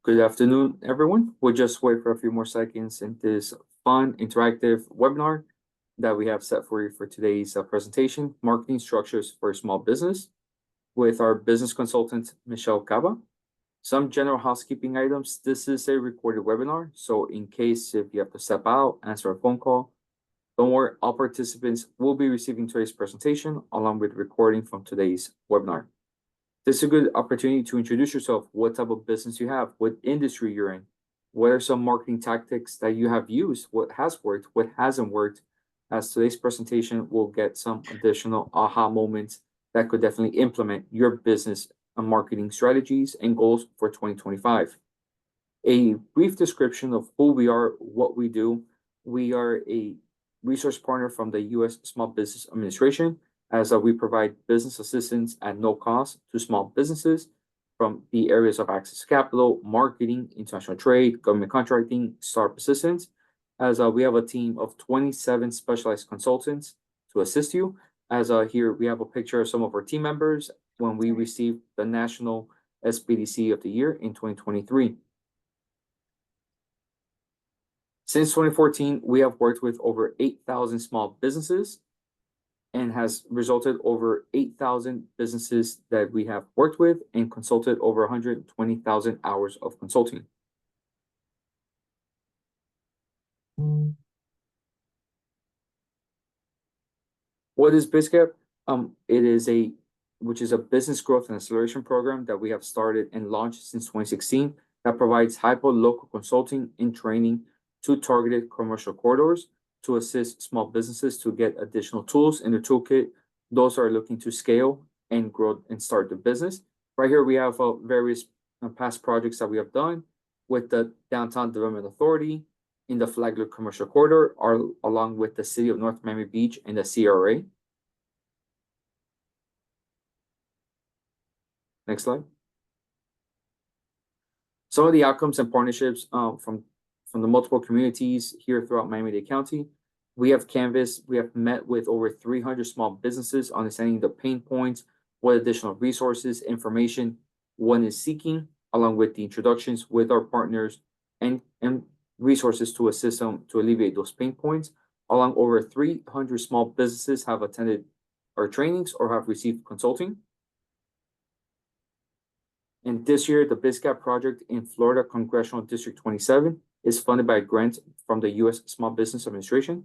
Good afternoon, everyone. We'll just wait for a few more seconds in this fun, interactive webinar that we have set for you for today's presentation, Marketing Structures for a Small Business, with our business consultant, Michelle Cava. Some general housekeeping items. This is a recorded webinar, so in case if you have to step out, answer a phone call, don't worry, all participants will be receiving today's presentation along with recording from today's webinar. This is a good opportunity to introduce yourself, what type of business you have, what industry you're in, what are some marketing tactics that you have used, what has worked, what hasn't worked, as today's presentation will get some additional aha moments that could definitely implement your business and marketing strategies and goals for 2025. A brief description of who we are, what we do. We are a resource partner from the U.S. Small Business Administration, as we provide business assistance at no cost to small businesses from the areas of access to capital, marketing, international trade, government contracting, startup assistance, as we have a team of 27 specialized consultants to assist you. As here we have a picture of some of our team members when we received the National SBDC of the Year in 2023. Since 2014, we have worked with over 8,000 small businesses and has resulted over 8,000 businesses that we have worked with and consulted over 120,000 hours of consulting. What is BizGap? It is which is a business growth and acceleration program that we have started and launched since 2016 that provides hyper-local consulting and training to targeted commercial corridors to assist small businesses to get additional tools in their toolkit. Those are looking to scale and grow and start the business. Right here, we have various past projects that we have done with the Downtown Development Authority in the Flagler Commercial Corridor, along with the City of North Miami Beach and the CRA. Next slide. Some of the outcomes and partnerships from the multiple communities here throughout Miami-Dade County. We have canvassed, we have met with over 300 small businesses, understanding the pain points, what additional resources, information one is seeking, along with the introductions with our partners and resources to assist them to alleviate those pain points. Along over 300 small businesses have attended our trainings or have received consulting. And this year, the BizGap project in Florida Congressional District 27 is funded by a grant from the U.S. Small Business Administration.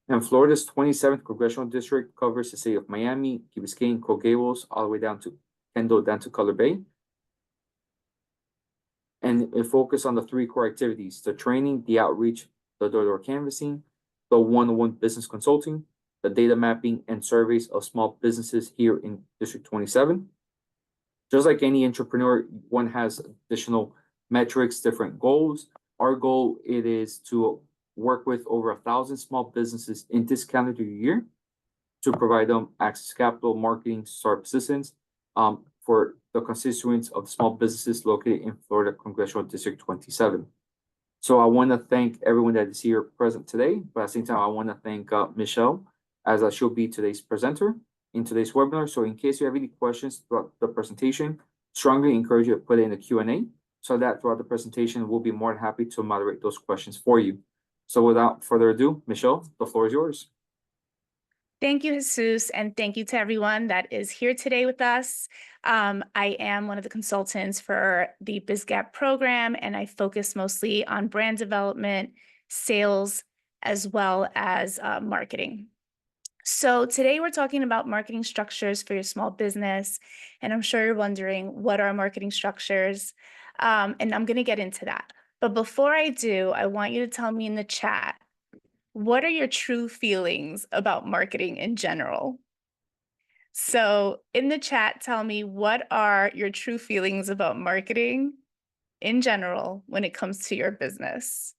And Florida's 27th Congressional District covers the city of Miami, Key Biscayne, Coral Gables, all the way down to Kendall, down to Color Bay. And it focuses on the three core activities: the training, the outreach, the door-to-door canvassing, the one-on-one business consulting, the data mapping and surveys of small businesses here in District 27. Just like any entrepreneur, one has additional metrics, different goals. Our goal, it is to work with over 1,000 small businesses in this calendar year to provide them access to capital, marketing, startup assistance for the constituents of small businesses located in Florida Congressional District 27. So I want to thank everyone that is here present today, but at the same time, I want to thank Michelle, as she'll be today's presenter in today's webinar. So in case you have any questions throughout the presentation, strongly encourage you to put it in the Q&A so that throughout the presentation, we'll be more than happy to moderate those questions for you. So without further ado, Michelle, the floor is yours. Thank you, Jesus, and thank you to everyone that is here today with us. I am one of the consultants for the BizGap program, and I focus mostly on brand development, sales, as well as marketing. So today we're talking about marketing structures for your small business, and I'm sure you're wondering, what are marketing structures? And I'm going to get into that. But before I do, I want you to tell me in the chat, what are your true feelings about marketing in general? So in the chat, tell me, what are your true feelings about marketing in general when it comes to your business?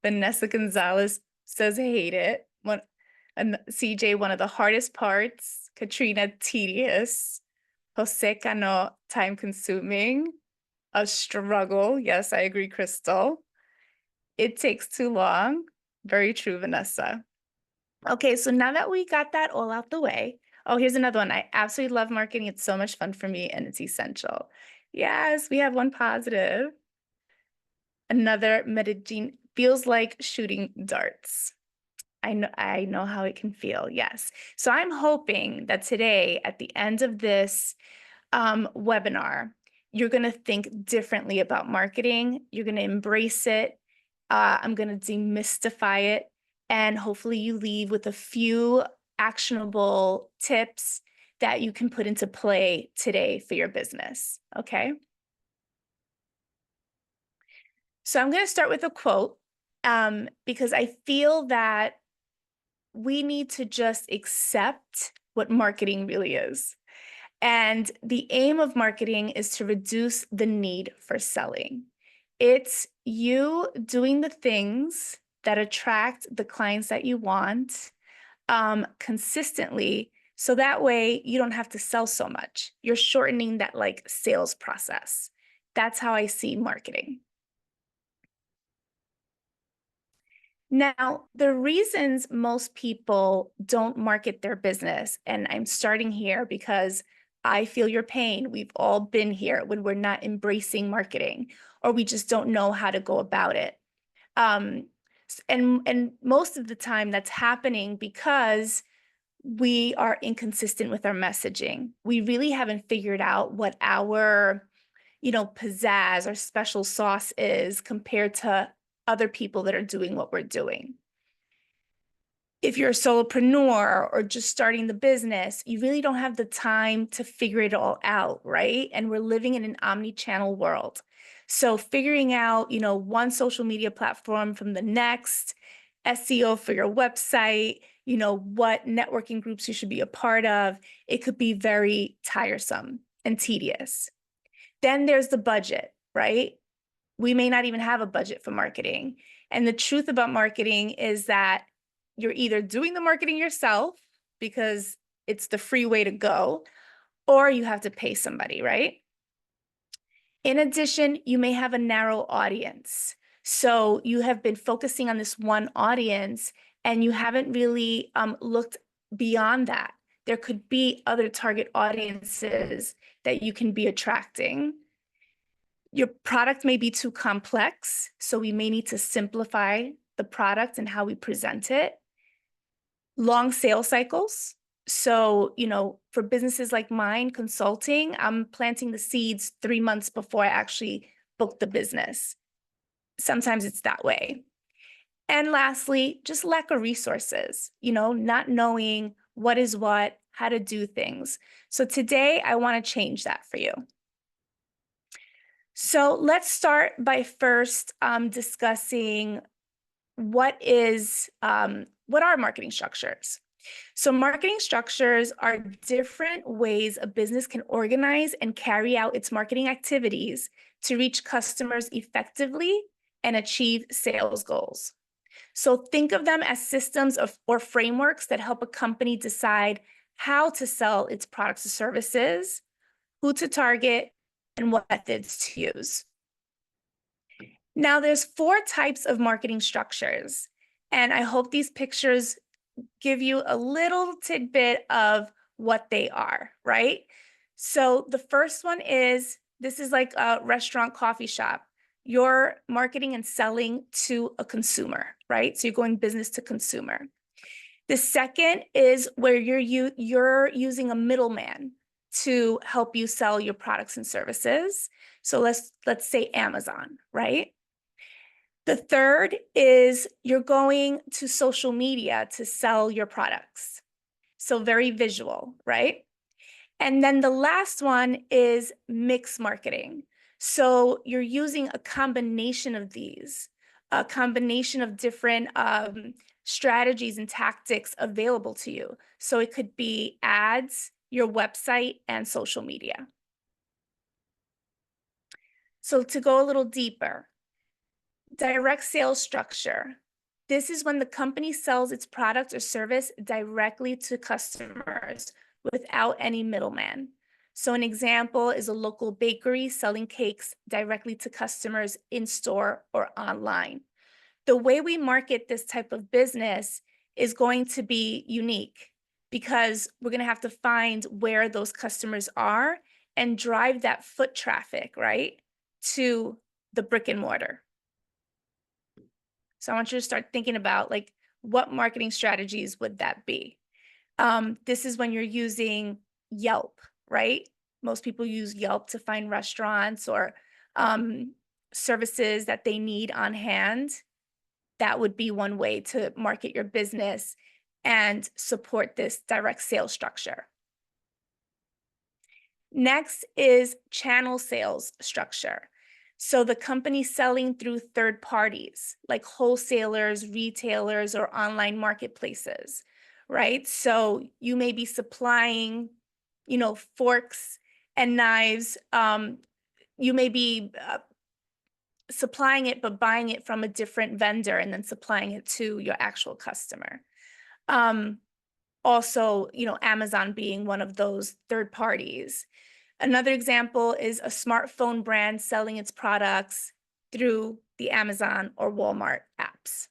Vanessa Gonzalez says, hate it. And CJ, one of the hardest parts. Katrina, tedious. Jose Cano, time consuming. A struggle. Yes, I agree, Crystal. It takes too long. Very true, Vanessa. Okay, so now that we got that all out the way, Oh, here's another one. I absolutely love marketing. It's so much fun for me and it's essential. Yes, we have one positive. Another Medellin feels like shooting darts. I know how it can feel. Yes. So I'm hoping that today, at the end of this webinar, you're going to think differently about marketing. You're going to embrace it. I'm going to demystify it. And hopefully you leave with a few actionable tips that you can put into play today for your business. Okay. So I'm going to start with a quote because I feel that we need to just accept what marketing really is. And the aim of marketing is to reduce the need for selling. It's you doing the things that attract the clients that you want consistently. So that way you don't have to sell so much. You're shortening that like sales process. That's how I see marketing. Now, the reasons most people don't market their business, and I'm starting here because I feel your pain. We've all been here when we're not embracing marketing or we just don't know how to go about it. And most of the time that's happening because we are inconsistent with our messaging. We really haven't figured out what our pizzazz or special sauce is compared to other people that are doing what we're doing. If you're a solopreneur or just starting the business, you really don't have the time to figure it all out, right? And we're living in an omni-channel world. So figuring out, one social media platform from the next, SEO for your website, what networking groups you should be a part of, it could be very tiresome and tedious. Then there's the budget, right? We may not even have a budget for marketing. And the truth about marketing is that you're either doing the marketing yourself because it's the free way to go, or you have to pay somebody, right? In addition, you may have a narrow audience. So you have been focusing on this one audience and you haven't really looked beyond that. There could be other target audiences that you can be attracting. Your product may be too complex, so we may need to simplify the product and how we present it. Long sales cycles. So, for businesses like mine, consulting, I'm planting the seeds 3 months before I actually book the business. Sometimes it's that way. And lastly, just lack of resources, not knowing what is what, how to do things. So today I want to change that for you. So let's start by first discussing what are marketing structures. So marketing structures are different ways a business can organize and carry out its marketing activities to reach customers effectively and achieve sales goals. So think of them as systems or frameworks that help a company decide how to sell its products or services, who to target, and what methods to use. Now, there's 4 types of marketing structures, and I hope these pictures give you a little tidbit of what they are, right? So the first one is, this is like a restaurant, coffee shop. You're marketing and selling to a consumer, right? So you're going business to consumer. The second is where you're using a middleman to help you sell your products and services. So let's say Amazon, right? The third is you're going to social media to sell your products. So very visual, right? And then the last one is mix marketing. So you're using a combination of these, a combination of different strategies and tactics available to you. So it could be ads, your website, and social media. So to go a little deeper, direct sales structure. This is when the company sells its product or service directly to customers without any middleman. So an example is a local bakery selling cakes directly to customers in store or online. The way we market this type of business is going to be unique. because we're going to have to find where those customers are and drive that foot traffic, right, to the brick and mortar. So I want you to start thinking about, like, what marketing strategies would that be? This is when you're using Yelp, right? Most people use Yelp to find restaurants or services that they need on hand. That would be one way to market your business and support this direct sales structure. Next is channel sales structure. So the company selling through third parties like wholesalers, retailers, or online marketplaces, right? So you may be supplying, forks and knives. You may be supplying it, but buying it from a different vendor and then supplying it to your actual customer. Also, Amazon being one of those third parties. Another example is a smartphone brand selling its products through the Amazon or Walmart apps.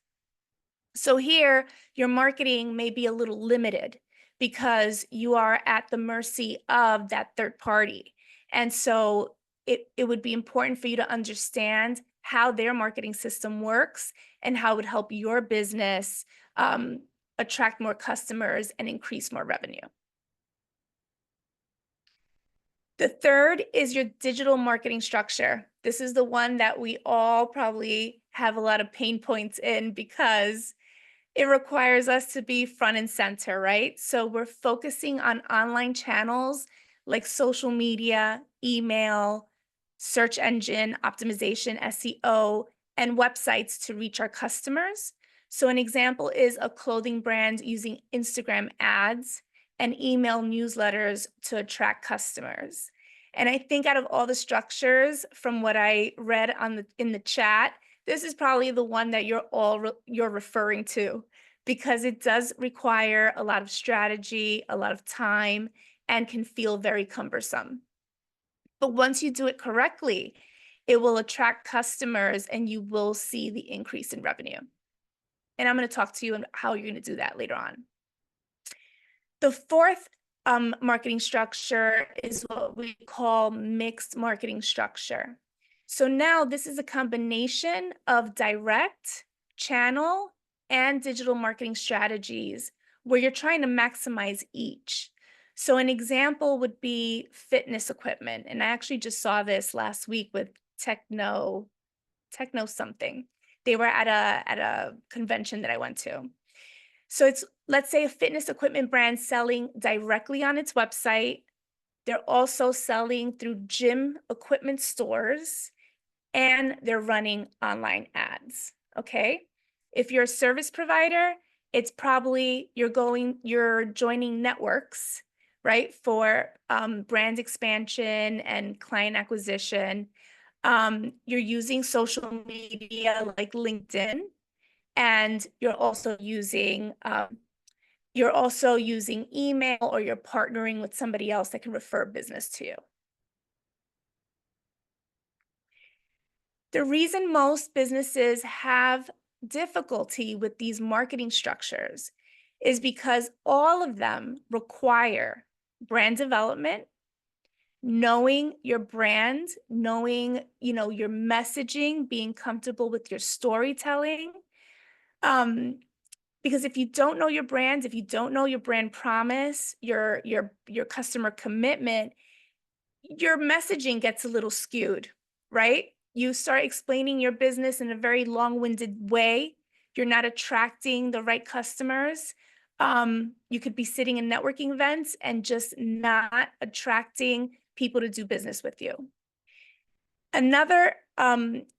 So here, your marketing may be a little limited because you are at the mercy of that third party. And so it would be important for you to understand how their marketing system works and how it would help your business attract more customers and increase more revenue. The third is your digital marketing structure. This is the one that we all probably have a lot of pain points in because it requires us to be front and center, right? So we're focusing on online channels like social media, email, search engine optimization, SEO, and websites to reach our customers. So an example is a clothing brand using Instagram ads and email newsletters to attract customers. And I think out of all the structures from what I read in the chat, this is probably the one that you're referring to, because it does require a lot of strategy, a lot of time, and can feel very cumbersome. But once you do it correctly, it will attract customers and you will see the increase in revenue. And I'm going to talk to you on how you're going to do that later on. The fourth marketing structure is what we call mixed marketing structure. So now this is a combination of direct, channel, and digital marketing strategies where you're trying to maximize each. So an example would be fitness equipment. And I actually just saw this last week with Techno something. They were at a convention that I went to. So it's, let's say, a fitness equipment brand selling directly on its website. They're also selling through gym equipment stores, and they're running online ads, okay? If you're a service provider, it's probably you're joining networks, right, for brand expansion and client acquisition. You're using social media like LinkedIn, and you're also using email, or you're partnering with somebody else that can refer business to you. The reason most businesses have difficulty with these marketing structures is because all of them require brand development, knowing your brand, knowing, your messaging, being comfortable with your storytelling. Because if you don't know your brand, if you don't know your brand promise, your customer commitment, your messaging gets a little skewed, right? You start explaining your business in a very long-winded way. You're not attracting the right customers. You could be sitting in networking events and just not attracting people to do business with you. Another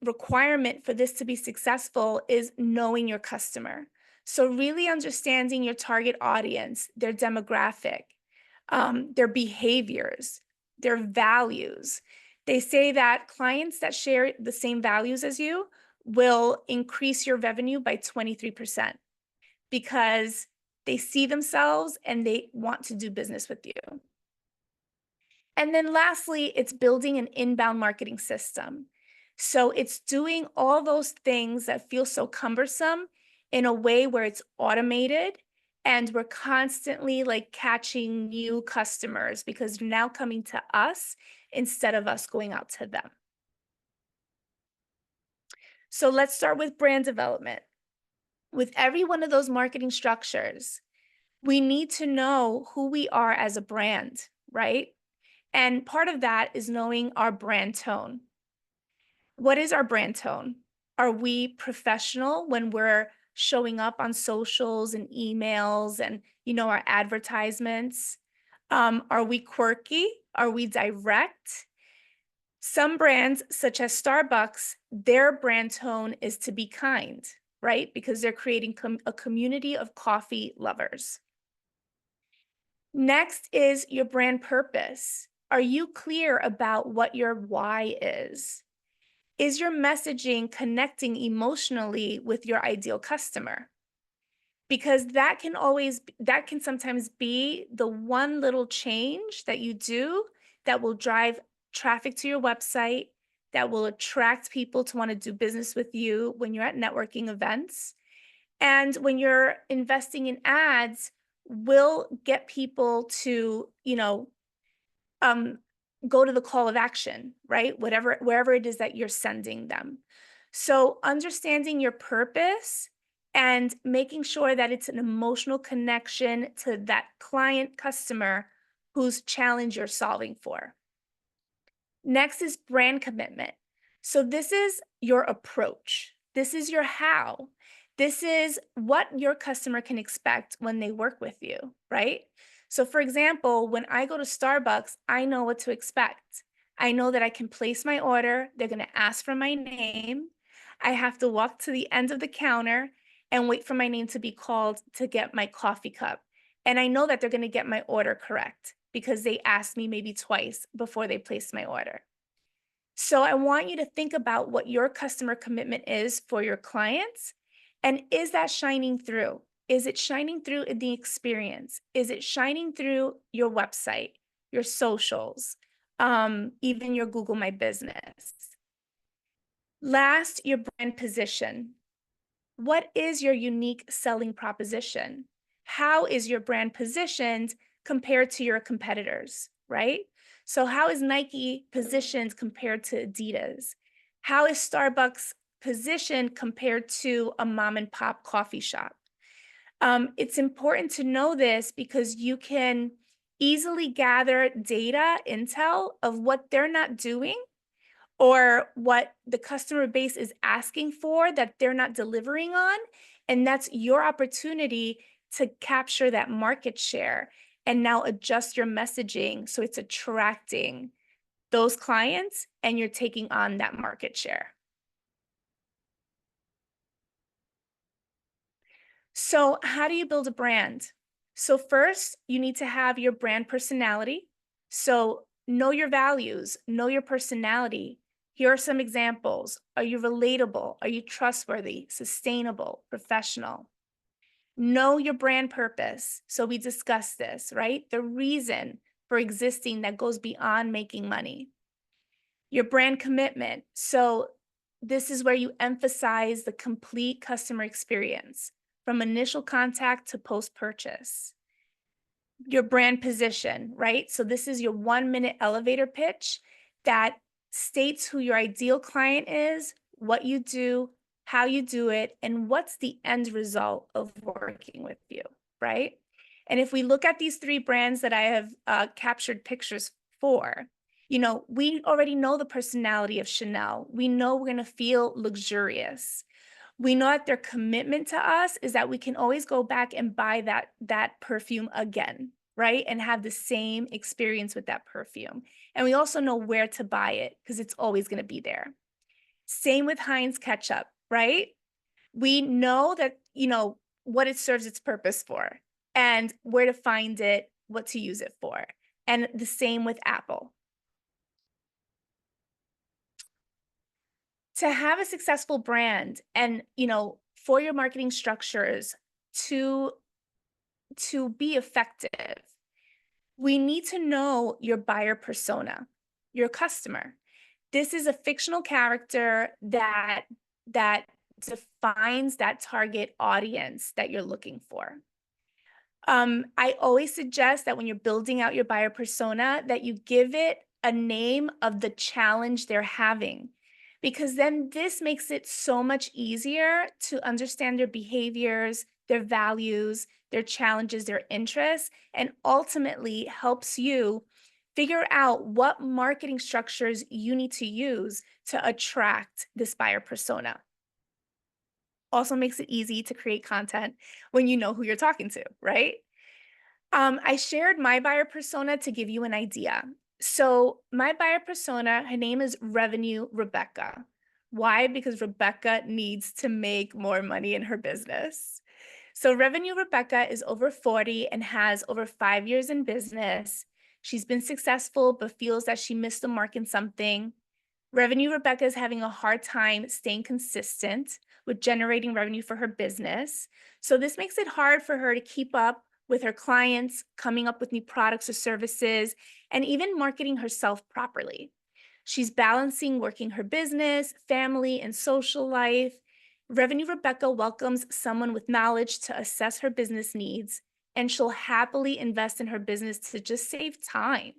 requirement for this to be successful is knowing your customer. So really understanding your target audience, their demographic, their behaviors, their values. They say that clients that share the same values as you will increase your revenue by 23% because they see themselves and they want to do business with you. And then lastly, it's building an inbound marketing system. So it's doing all those things that feel so cumbersome in a way where it's automated And we're constantly like catching new customers because they're now coming to us instead of us going out to them. So let's start with brand development. With every one of those marketing structures, we need to know who we are as a brand, right? And part of that is knowing our brand tone. What is our brand tone? Are we professional when we're showing up on socials and emails and, our advertisements? Are we quirky? Are we direct? Some brands, such as Starbucks, their brand tone is to be kind, right? Because they're creating a community of coffee lovers. Next is your brand purpose. Are you clear about what your why is? Is your messaging connecting emotionally with your ideal customer? Because that can sometimes be the one little change that you do that will drive traffic to your website, that will attract people to want to do business with you when you're at networking events. And when you're investing in ads, will get people to, go to the call of action, right? Wherever it is that you're sending them. So understanding your purpose and making sure that it's an emotional connection to that client customer whose challenge you're solving for. Next is brand commitment. So this is your approach. This is your how. This is what your customer can expect when they work with you, right? So for example, when I go to Starbucks, I know what to expect. I know that I can place my order. They're going to ask for my name. I have to walk to the end of the counter and wait for my name to be called to get my coffee cup. And I know that they're going to get my order correct because they asked me maybe twice before they placed my order. So I want you to think about what your customer commitment is for your clients. And is that shining through? Is it shining through in the experience? Is it shining through your website, your socials, even your Google My Business? Last, your brand position. What is your unique selling proposition? How is your brand positioned compared to your competitors, right? So how is Nike positioned compared to Adidas? How is Starbucks positioned compared to a mom and pop coffee shop? It's important to know this because you can easily gather data, intel of what they're not doing or what the customer base is asking for that they're not delivering on. And that's your opportunity to capture that market share and now adjust your messaging so it's attracting those clients and you're taking on that market share. So how do you build a brand? So first, you need to have your brand personality. So know your values, know your personality. Here are some examples. Are you relatable? Are you trustworthy, sustainable, professional? Know your brand purpose. So we discussed this, right? The reason for existing that goes beyond making money. Your brand commitment. So this is where you emphasize the complete customer experience from initial contact to post-purchase. Your brand position, right? So this is your 1-minute elevator pitch that states who your ideal client is, what you do, how you do it, and what's the end result of working with you, right? And if we look at these 3 brands that I have captured pictures for, we already know the personality of Chanel. We know we're going to feel luxurious. We know that their commitment to us is that we can always go back and buy that perfume again, right? And have the same experience with that perfume. And we also know where to buy it because it's always going to be there. Same with Heinz ketchup, right? We know that, what it serves its purpose for and where to find it, what to use it for. And the same with Apple. To have a successful brand and, for your marketing structures to be effective, we need to know your buyer persona, your customer. This is a fictional character that defines that target audience that you're looking for. I always suggest that when you're building out your buyer persona, that you give it a name of the challenge they're having, because then this makes it so much easier to understand their behaviors, their values, their challenges, their interests, and ultimately helps you figure out what marketing structures you need to use to attract this buyer persona. Also makes it easy to create content when you know who you're talking to, right? I shared my buyer persona to give you an idea. So my buyer persona, her name is Revenue Rebecca. Why? Because Rebecca needs to make more money in her business. So Revenue Rebecca is over 40 and has over 5 years in business. She's been successful, but feels that she missed the mark in something. Revenue Rebecca is having a hard time staying consistent with generating revenue for her business. So this makes it hard for her to keep up with her clients, coming up with new products or services, and even marketing herself properly. She's balancing working her business, family, and social life. Revenue Rebecca welcomes someone with knowledge to assess her business needs, and she'll happily invest in her business to just save time,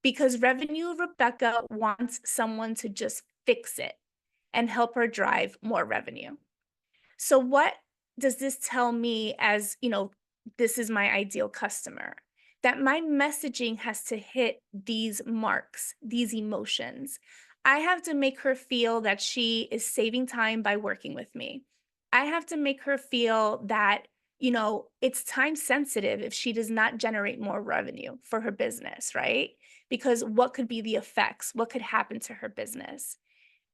because Revenue Rebecca wants someone to just fix it and help her drive more revenue. So what does this tell me as, this is my ideal customer? That my messaging has to hit these marks, these emotions. I have to make her feel that she is saving time by working with me. I have to make her feel that, it's time sensitive if she does not generate more revenue for her business, right? Because what could be the effects? What could happen to her business?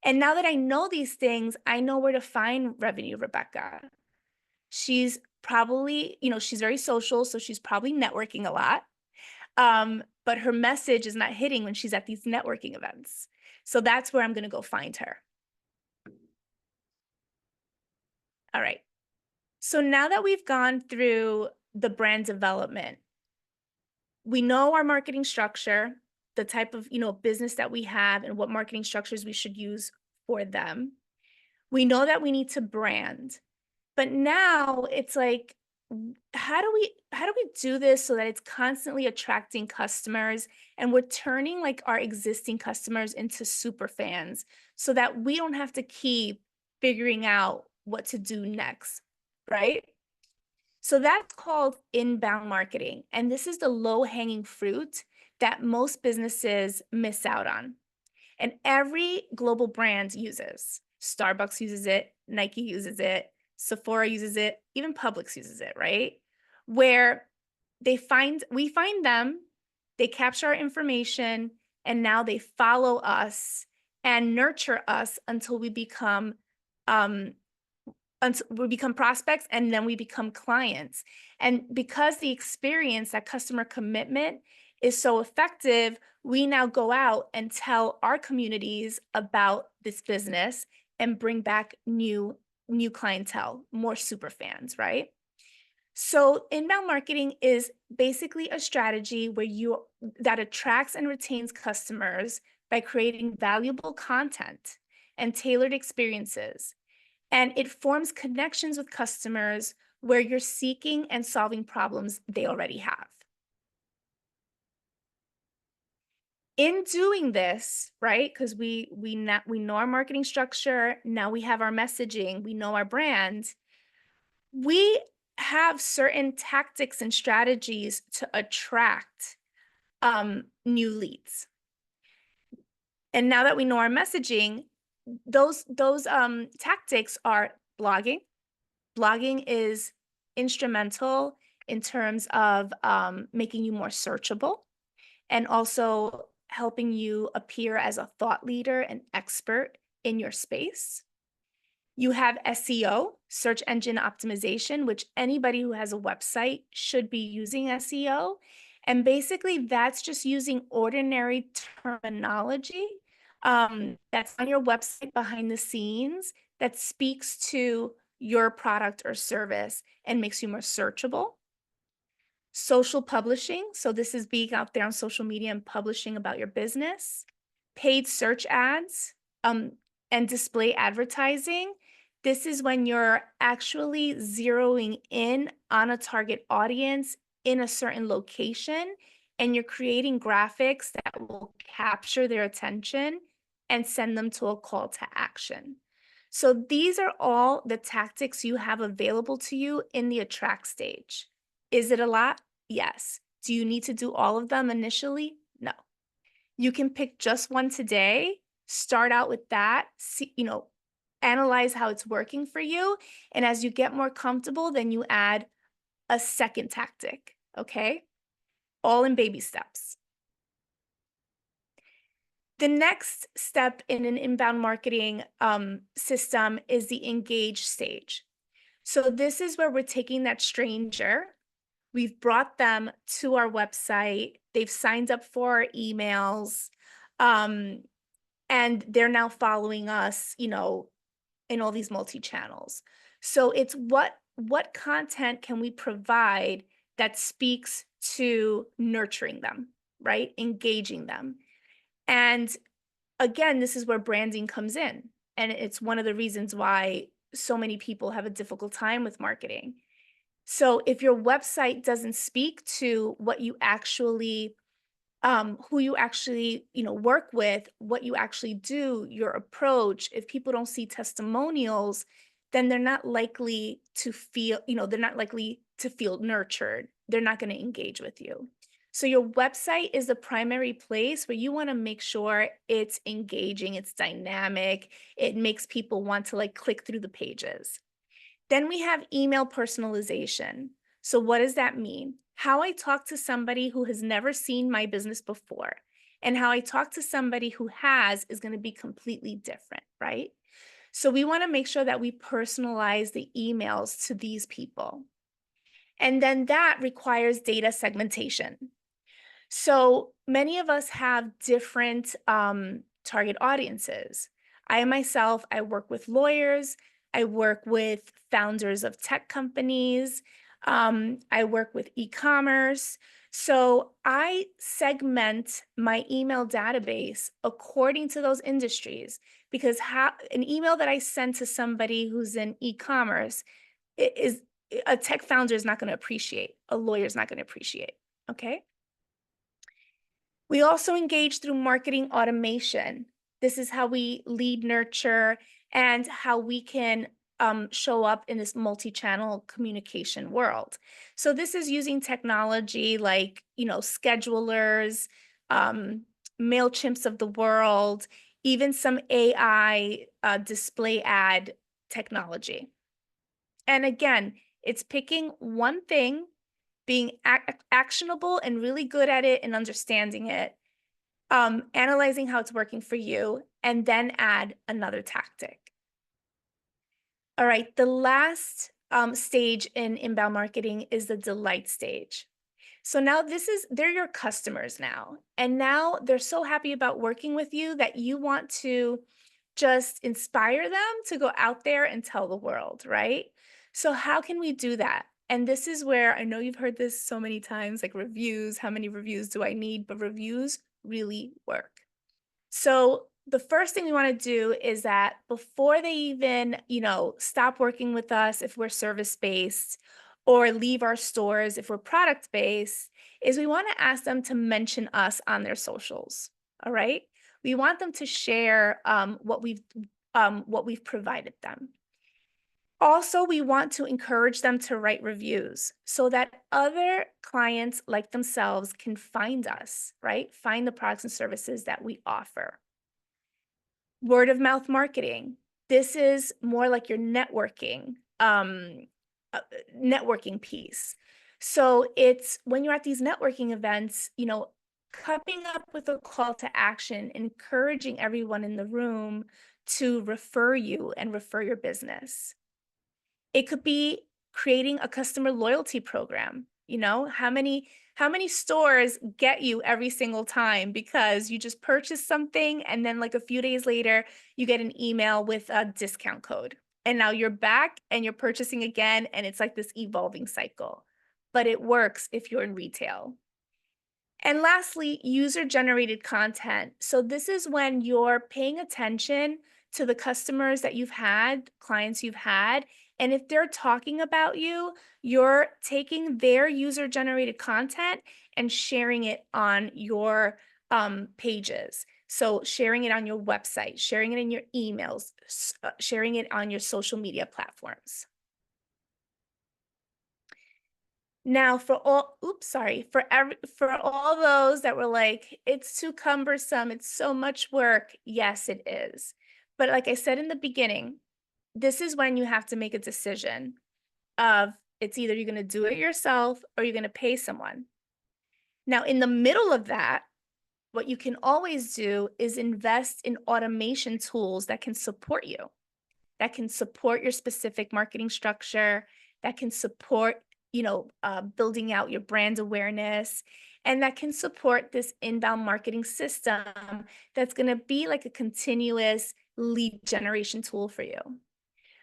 And now that I know these things, I know where to find Revenue Rebecca. She's probably, she's very social, so she's probably networking a lot. But her message is not hitting when she's at these networking events. So that's where I'm going to go find her. All right. So now that we've gone through the brand development, we know our marketing structure, the type of, business that we have and what marketing structures we should use for them. We know that we need to brand. But now it's like, how do we do this so that it's constantly attracting customers and we're turning like our existing customers into super fans so that we don't have to keep figuring out what to do next, right? So that's called inbound marketing. And this is the low-hanging fruit that most businesses miss out on. And every global brand uses. Starbucks uses it, Nike uses it, Sephora uses it, even Publix uses it, right? Where we find them, they capture our information, and now they follow us and nurture us until we become prospects, and then we become clients. And because the experience, that customer commitment is so effective, we now go out and tell our communities about this business and bring back new clientele, more super fans, right? So inbound marketing is basically a strategy that attracts and retains customers by creating valuable content and tailored experiences. And it forms connections with customers where you're seeking and solving problems they already have. In doing this, right, because we know our marketing structure, now we have our messaging, we know our brand, we have certain tactics and strategies to attract new leads. And now that we know our messaging, those tactics are blogging. Blogging is instrumental in terms of making you more searchable and also helping you appear as a thought leader and expert in your space. You have SEO, search engine optimization, which anybody who has a website should be using SEO. And basically, that's just using ordinary terminology that's on your website behind the scenes that speaks to your product or service and makes you more searchable. Social publishing, so this is being out there on social media and publishing about your business. Paid search ads and display advertising. This is when you're actually zeroing in on a target audience in a certain location, and you're creating graphics that will capture their attention and send them to a call to action. So these are all the tactics you have available to you in the attract stage. Is it a lot? Yes. Do you need to do all of them initially? No. You can pick just one today, start out with that, see, analyze how it's working for you. And as you get more comfortable, then you add a second tactic, okay? All in baby steps. The next step in an inbound marketing system is the engage stage. So this is where we're taking that stranger, we've brought them to our website, they've signed up for our emails, and they're now following us, in all these multi-channels. So it's what content can we provide that speaks to nurturing them, right? Engaging them. And again, this is where branding comes in. And it's one of the reasons why so many people have a difficult time with marketing. So if your website doesn't speak to what you actually, who you actually, work with, what you actually do, your approach, if people don't see testimonials, then they're not likely to feel, nurtured. They're not going to engage with you. So your website is the primary place where you want to make sure it's engaging, it's dynamic, it makes people want to click through the pages. Then we have email personalization. So what does that mean? How I talk to somebody who has never seen my business before and how I talk to somebody who has is going to be completely different, right? So we want to make sure that we personalize the emails to these people. And then that requires data segmentation. So many of us have different target audiences. I myself, I work with lawyers, I work with founders of tech companies, I work with e-commerce. So I segment my email database according to those industries, because an email that I send to somebody who's in e-commerce is a tech founder is not going to appreciate, a lawyer is not going to appreciate, okay? We also engage through marketing automation. This is how we lead nurture and how we can show up in this multi-channel communication world. So this is using technology like, schedulers, MailChimps of the world, even some AI display ad technology. And again, it's picking one thing, being actionable and really good at it and understanding it, analyzing how it's working for you, and then add another tactic. All right, the last stage in inbound marketing is the delight stage. So now they're your customers now, and now they're so happy about working with you that you want to just inspire them to go out there and tell the world, right? So how can we do that? And this is where I know you've heard this so many times, like reviews, how many reviews do I need? But reviews really work. So the first thing we want to do is that before they even, stop working with us if we're service-based or leave our stores if we're product-based, is we want to ask them to mention us on their socials. All right. We want them to share what we've provided them. Also, we want to encourage them to write reviews so that other clients like themselves can find us, right? Find the products and services that we offer. Word of mouth marketing. This is more like your networking piece. So it's when you're at these networking events, coming up with a call to action, encouraging everyone in the room to refer you and refer your business. It could be creating a customer loyalty program. How many stores get you every single time because you just purchased something and then like a few days later you get an email with a discount code, and now you're back and you're purchasing again, and it's like this evolving cycle. But it works if you're in retail. And lastly, user-generated content. So this is when you're paying attention to the customers that you've had, clients you've had. And if they're talking about you, you're taking their user-generated content and sharing it on your pages. So sharing it on your website, sharing it in your emails, sharing it on your social media platforms. Now for all, for all those that were like, it's too cumbersome, it's so much work. Yes, it is. But like I said in the beginning, this is when you have to make a decision of it's either you're going to do it yourself or you're going to pay someone. Now, in the middle of that, what you can always do is invest in automation tools that can support you, that can support your specific marketing structure, that can support, building out your brand awareness, and that can support this inbound marketing system that's going to be like a continuous lead generation tool for you.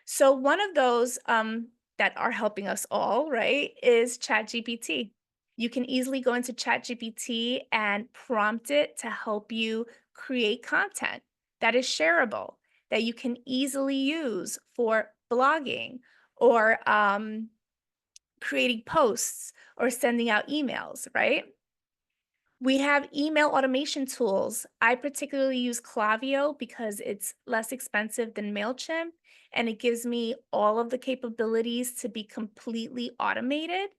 So one of those that are helping us all, right, is ChatGPT. You can easily go into ChatGPT and prompt it to help you create content that is shareable, that you can easily use for blogging or creating posts or sending out emails, right? We have email automation tools. I particularly use Klaviyo because it's less expensive than MailChimp, and it gives me all of the capabilities to be completely automated.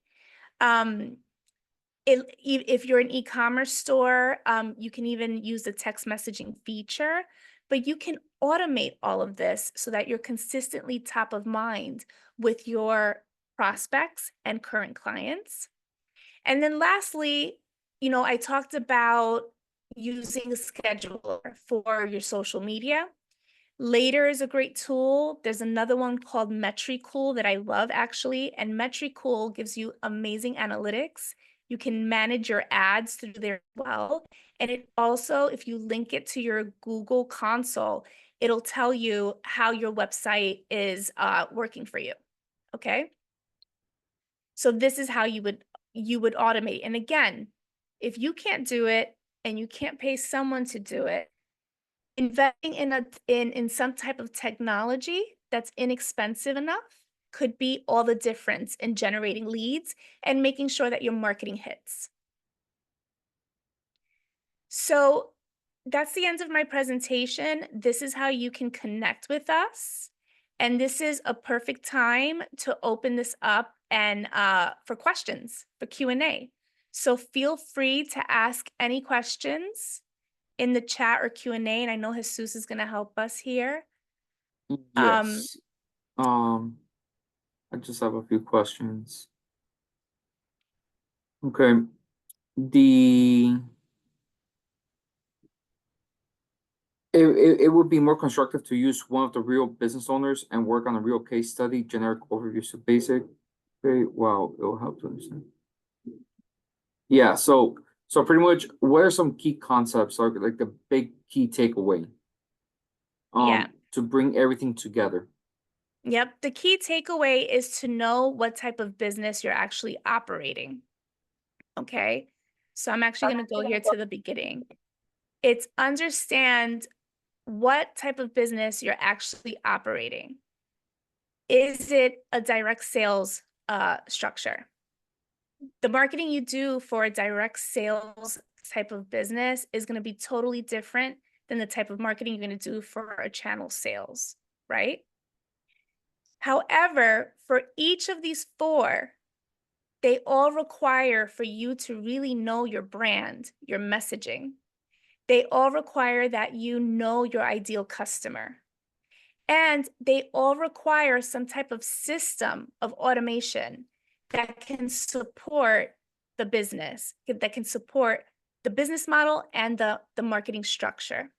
If you're an e-commerce store, you can even use the text messaging feature, but you can automate all of this so that you're consistently top of mind with your prospects and current clients. And then lastly, I talked about using a scheduler for your social media. Later is a great tool. There's another one called Metricool that I love actually, and Metricool gives you amazing analytics. You can manage your ads through there as well. And it also, if you link it to your Google console, it'll tell you how your website is working for you. Okay. So this is how you would automate. And again, if you can't do it and you can't pay someone to do it, investing in some type of technology that's inexpensive enough could be all the difference in generating leads and making sure that your marketing hits. So that's the end of my presentation. This is how you can connect with us. And this is a perfect time to open this up and for questions, for Q&A. So feel free to ask any questions in the chat or Q&A, and I know Jesus is going to help us here. Yes. I just have a few questions. Okay. It would be more constructive to use one of the real business owners and work on a real case study, generic overview, so basic. Okay, wow, it'll help to understand. Yeah, so pretty much, what are some key concepts, like the big key takeaway? Yeah. To bring everything together. Yep. The key takeaway is to know what type of business you're actually operating. Okay. So I'm actually going to go here to the beginning. It's understand what type of business you're actually operating. Is it a direct sales structure? The marketing you do for a direct sales type of business is going to be totally different than the type of marketing you're going to do for a channel sales, right? However, for each of these four, they all require for you to really know your brand, your messaging. They all require that you know your ideal customer. And they all require some type of system of automation that can support the business, that can support the business model and the marketing structure.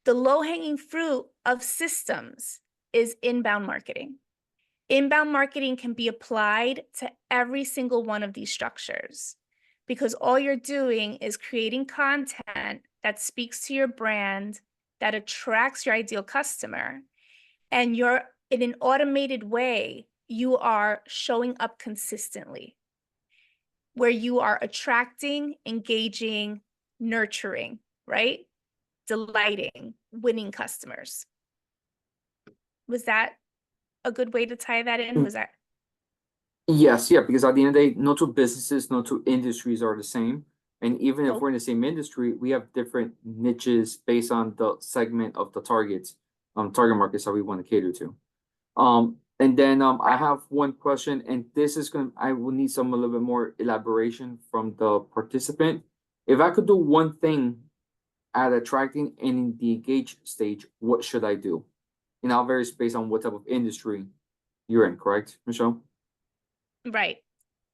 The low-hanging fruit of systems is inbound marketing. Inbound marketing can be applied to every single one of these structures because all you're doing is creating content that speaks to your brand, that attracts your ideal customer, and you're in an automated way, you are showing up consistently where you are attracting, engaging, nurturing, right? Delighting winning customers. Was that a good way to tie that in? Was that? Yes, yeah, because at the end of the day, no two businesses, no two industries are the same. And even if Nope. we're in the same industry, we have different niches based on the segment of the target markets that we want to cater to. And then I have one question, and this is I will need a little bit more elaboration from the participant. If I could do one thing at attracting and in the engage stage, what should I do? And now varies based on what type of industry you're in, correct, Michelle? Right.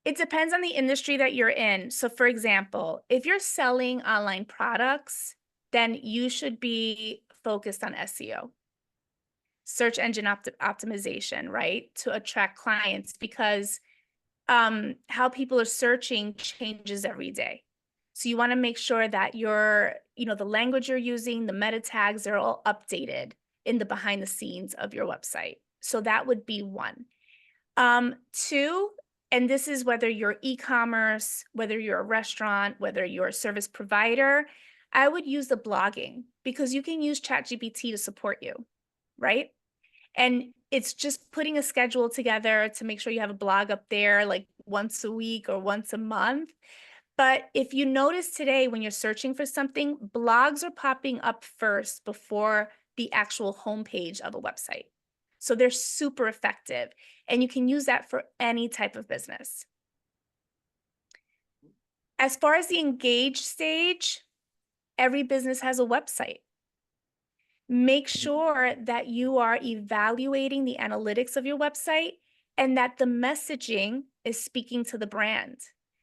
It depends on the industry that you're in. So for example, if you're selling online products, then you should be focused on SEO, search engine optimization, right? To attract clients, because how people are searching changes every day. So you want to make sure that the language you're using, the meta tags are all updated in the behind the scenes of your website. So that would be one. Two, and this is whether you're e-commerce, whether you're a restaurant, whether you're a service provider, I would use the blogging, because you can use ChatGPT to support you, right? And it's just putting a schedule together to make sure you have a blog up there like once a week or once a month. But if you notice today, when you're searching for something, blogs are popping up first before the actual homepage of a website. So they're super effective, and you can use that for any type of business. As far as the engage stage, every business has a website. Make sure that you are evaluating the analytics of your website and that the messaging is speaking to the brand.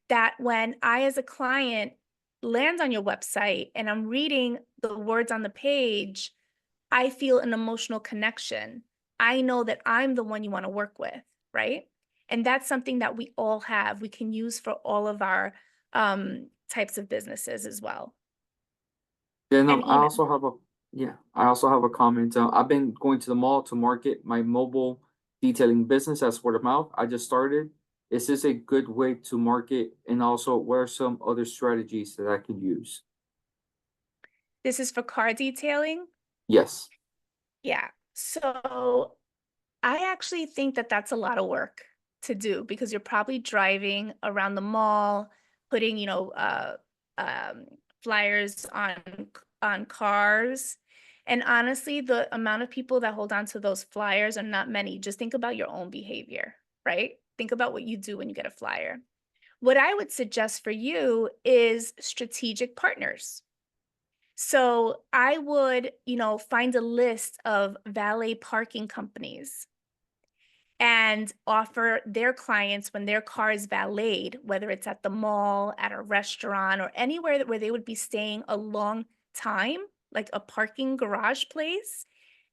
That when I, as a client, land on your website and I'm reading the words on the page, I feel an emotional connection. I know that I'm the one you want to work with, right? And that's something that we all have. We can use for all of our types of businesses as well. Then And I email. also have a comment. I've been going to the mall to market my mobile detailing business as word of mouth. I just started. Is this a good way to market? And also, what are some other strategies that I could use? This is for car detailing. Yes. Yeah. So I actually think that that's a lot of work to do, because you're probably driving around the mall, putting, flyers on cars. And honestly, the amount of people that hold on to those flyers are not many. Just think about your own behavior, right? Think about what you do when you get a flyer. What I would suggest for you is strategic partners. So I would, find a list of valet parking companies and offer their clients, when their car is valeted, whether it's at the mall, at a restaurant, or anywhere where they would be staying a long time, like a parking garage place,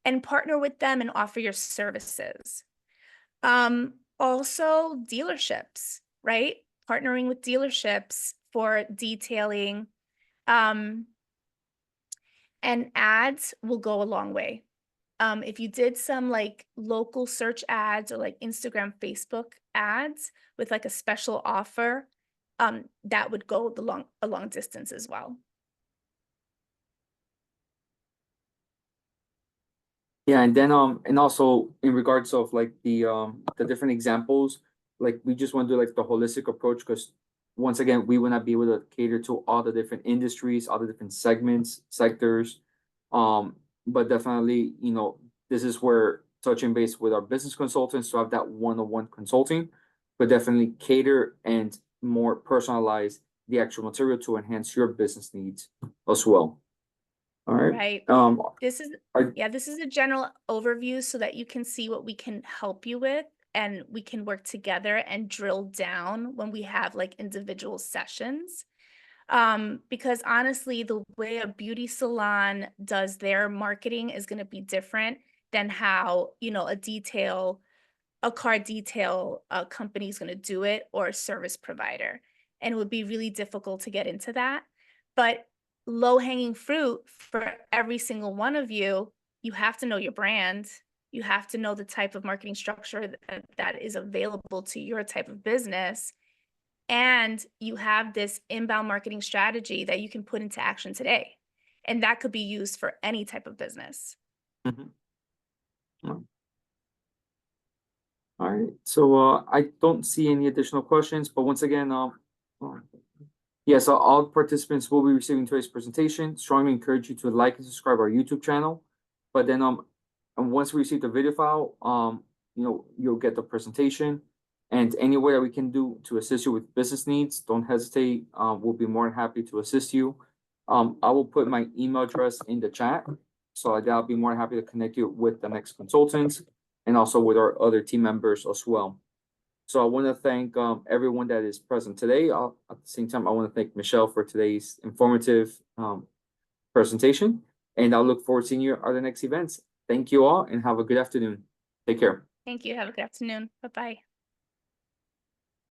and partner with them and offer your services. Also dealerships, right? Partnering with dealerships for detailing. And ads will go a long way. If you did some like local search ads or like Instagram, Facebook ads with like a special offer, that would go a long distance as well. Yeah, and then and also in regards of like the different examples, like we just want to do like the holistic approach, because once again, we will not be able to cater to all the different industries, all the different segments, sectors. But definitely, this is where touching base with our business consultants to have that one-on-one consulting, but definitely cater and more personalize the actual material to enhance your business needs as well. All right. Right. This is a general overview so that you can see what we can help you with, and we can work together and drill down when we have like individual sessions. Because honestly, the way a beauty salon does their marketing is going to be different than how, a car detail company is going to do it, or a service provider. And it would be really difficult to get into that. But low-hanging fruit for every single one of you, you have to know your brand. You have to know the type of marketing structure that is available to your type of business. And you have this inbound marketing strategy that you can put into action today. And that could be used for any type of business. Mhm. All right, so I don't see any additional questions, but once again, yes, all participants will be receiving today's presentation. Strongly encourage you to like and subscribe our YouTube channel. But then and once we receive the video file, you'll get the presentation. And any way that we can do to assist you with business needs, don't hesitate. We'll be more than happy to assist you. I will put my email address in the chat, so I'll be more than happy to connect you with the next consultants and also with our other team members as well. So I want to thank everyone that is present today. At the same time, I want to thank Michelle for today's informative presentation, and I'll look forward to seeing you at the next events. Thank you all and have a good afternoon. Take care. Thank you. Have a good afternoon. Bye-bye.